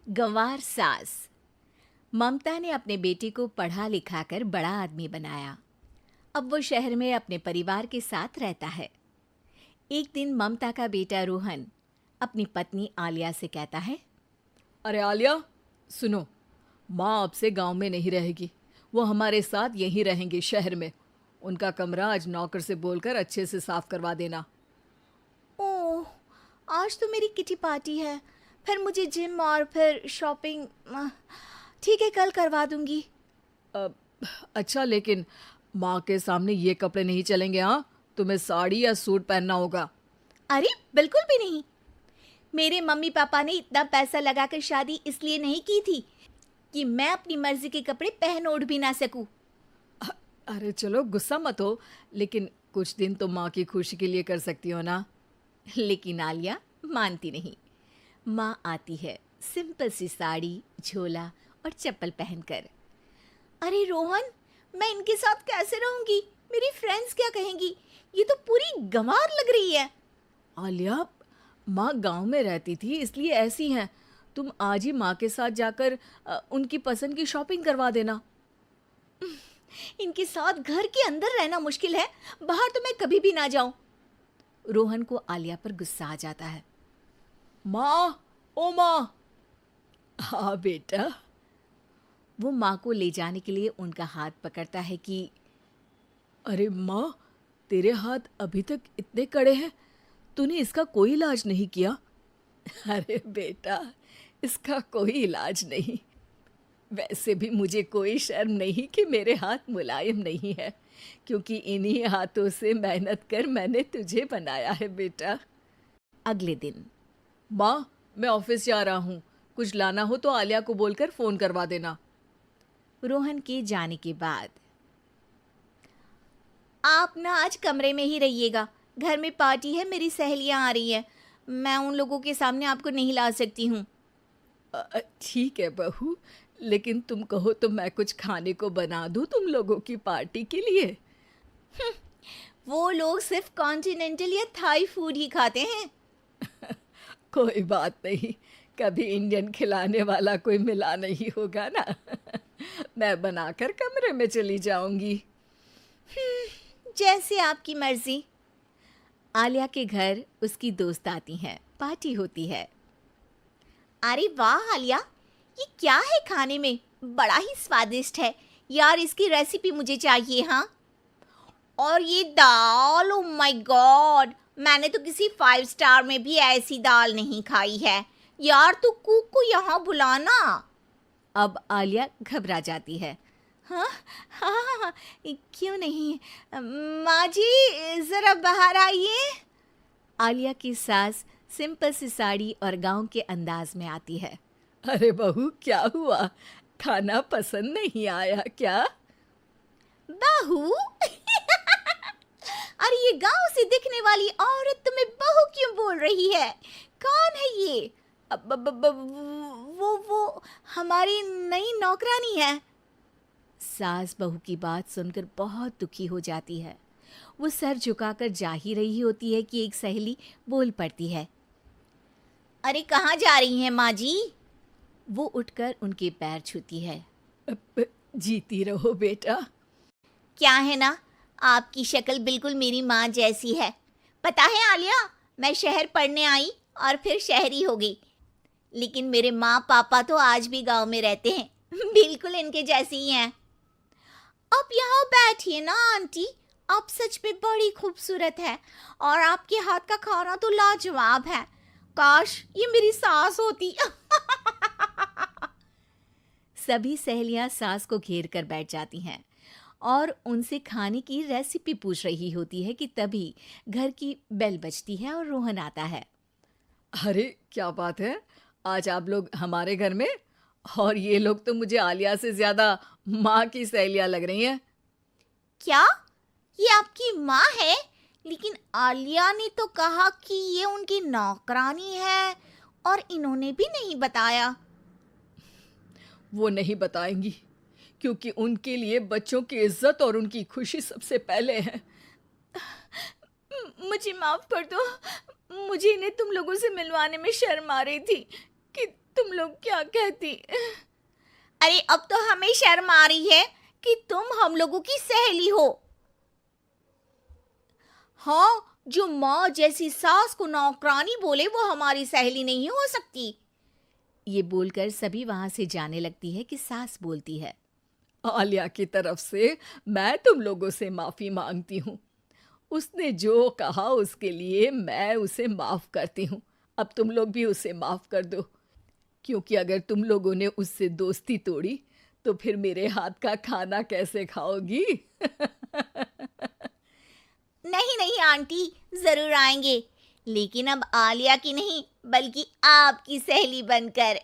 गंवार सास। ममता ने अपने बेटे को पढ़ा लिखाकर बड़ा आदमी बनाया। अब वो शहर में अपने परिवार के साथ रहता है। एक दिन ममता का बेटा रोहन अपनी पत्नी आलिया से कहता है, अरे आलिया, सुनो, माँ अब से गांव में नहीं रहेगी। वो हमारे साथ यहीं रहेंगी शहर में। उनका कमरा आज नौकर से बोलकर अच्छे से साफ करवा देना। ओह, आज तो मेरी किटी पार्टी है, फिर मुझे जिम और फिर शॉपिंग। ठीक है, कल करवा दूंगी। अ, अच्छा, लेकिन माँ के सामने ये कपड़े नहीं चलेंगे। हाँ, तुम्हें साड़ी या सूट पहनना होगा। अरे बिल्कुल भी नहीं। मेरे मम्मी पापा ने इतना पैसा लगाकर शादी इसलिए नहीं की थी कि मैं अपनी मर्जी के कपड़े पहन ओढ़ भी ना सकूं। अरे चलो, गुस्सा मत हो, लेकिन कुछ दिन तो माँ की खुशी के लिए कर सकती हो ना। लेकिन आलिया मानती नहीं। माँ आती है सिंपल सी साड़ी, झोला और चप्पल पहनकर। अरे रोहन, मैं इनके साथ कैसे रहूंगी? मेरी फ्रेंड्स क्या कहेंगी? ये तो पूरी गंवार लग रही है। आलिया, माँ गांव में रहती थी इसलिए ऐसी हैं। तुम आज ही माँ के साथ जाकर उनकी पसंद की शॉपिंग करवा देना। इनके साथ घर के अंदर रहना मुश्किल है, बाहर तो मैं कभी भी ना जाऊं। रोहन को आलिया पर गुस्सा आ जाता है। माँ, ओ माँ। हाँ बेटा। वो माँ को ले जाने के लिए उनका हाथ पकड़ता है कि अरे माँ, तेरे हाथ अभी तक इतने कड़े हैं, तूने इसका कोई इलाज नहीं किया? अरे बेटा, इसका कोई इलाज नहीं। वैसे भी मुझे कोई शर्म नहीं कि मेरे हाथ मुलायम नहीं है, क्योंकि इन्हीं हाथों से मेहनत कर मैंने तुझे बनाया है बेटा। अगले दिन। माँ, मैं ऑफिस जा रहा हूँ। कुछ लाना हो तो आलिया को बोलकर फ़ोन करवा देना। रोहन के जाने के बाद, आप ना आज कमरे में ही रहिएगा, घर में पार्टी है, मेरी सहेलियां आ रही हैं, मैं उन लोगों के सामने आपको नहीं ला सकती हूँ। ठीक है बहू, लेकिन तुम कहो तो मैं कुछ खाने को बना दूँ तुम लोगों की पार्टी के लिए। वो लोग सिर्फ कॉन्टिनेंटल या थाई फूड ही खाते हैं। कोई बात नहीं, कभी इंडियन खिलाने वाला कोई मिला नहीं होगा ना। मैं बनाकर कमरे में चली जाऊंगी। जैसे आपकी मर्जी। आलिया के घर उसकी दोस्त आती हैं, पार्टी होती है। अरे वाह आलिया, ये क्या है खाने में? बड़ा ही स्वादिष्ट है यार, इसकी रेसिपी मुझे चाहिए। हाँ, और ये दाल, ओ माय गॉड, मैंने तो किसी 5 स्टार में भी ऐसी दाल नहीं खाई है यार। तू कुक को यहाँ बुलाना। अब आलिया घबरा जाती है। हाँ हाँ हाँ हाँ, क्यों नहीं। माँ जी ज़रा बाहर आइए। आलिया की सास सिंपल सी साड़ी और गांव के अंदाज में आती है। अरे बहू, क्या हुआ? खाना पसंद नहीं आया क्या? बहू? अरे ये गांव से दिखने वाली औरत तुम्हें बहू क्यों बोल रही है? कौन है ये? वो हमारी नई नौकरानी है। सास बहू की बात सुनकर बहुत दुखी हो जाती है। वो सर झुकाकर जा ही रही होती है कि एक सहेली बोल पड़ती है। अरे कहाँ जा रही हैं माँ जी? वो उठकर उनके पैर छूती है। जीती रहो बेटा। क्या है ना, आपकी शक्ल बिल्कुल मेरी माँ जैसी है। पता है आलिया, मैं शहर पढ़ने आई और फिर शहरी हो गई, लेकिन मेरे माँ पापा तो आज भी गांव में रहते हैं, बिल्कुल इनके जैसे ही हैं। आप यहाँ बैठिए ना आंटी, आप सच में बड़ी खूबसूरत है और आपके हाथ का खाना तो लाजवाब है। काश ये मेरी सास होती। सभी सहेलियां सास को घेर कर बैठ जाती हैं और उनसे खाने की रेसिपी पूछ रही होती है कि तभी घर की बेल बजती है और रोहन आता है। अरे क्या बात है, आज आप लोग हमारे घर में? और ये लोग तो मुझे आलिया से ज़्यादा माँ की सहेलियाँ लग रही हैं। क्या ये आपकी माँ है? लेकिन आलिया ने तो कहा कि ये उनकी नौकरानी है और इन्होंने भी नहीं बताया। वो नहीं बताएंगी, क्योंकि उनके लिए बच्चों की इज्जत और उनकी खुशी सबसे पहले है। मुझे माफ कर दो, मुझे इन्हें तुम लोगों से मिलवाने में शर्म आ रही थी। कि तुम लोग क्या कहती। अरे अब तो हमें शर्म आ रही है कि तुम हम लोगों की सहेली हो। हाँ, जो माँ जैसी सास को नौकरानी बोले वो हमारी सहेली नहीं हो सकती। ये बोलकर सभी वहां से जाने लगती है कि सास बोलती है, आलिया की तरफ से मैं तुम लोगों से माफ़ी मांगती हूँ। उसने जो कहा उसके लिए मैं उसे माफ़ करती हूँ। अब तुम लोग भी उसे माफ़ कर दो, क्योंकि अगर तुम लोगों ने उससे दोस्ती तोड़ी तो फिर मेरे हाथ का खाना कैसे खाओगी? नहीं नहीं आंटी, जरूर आएंगे, लेकिन अब आलिया की नहीं बल्कि आपकी सहेली बनकर।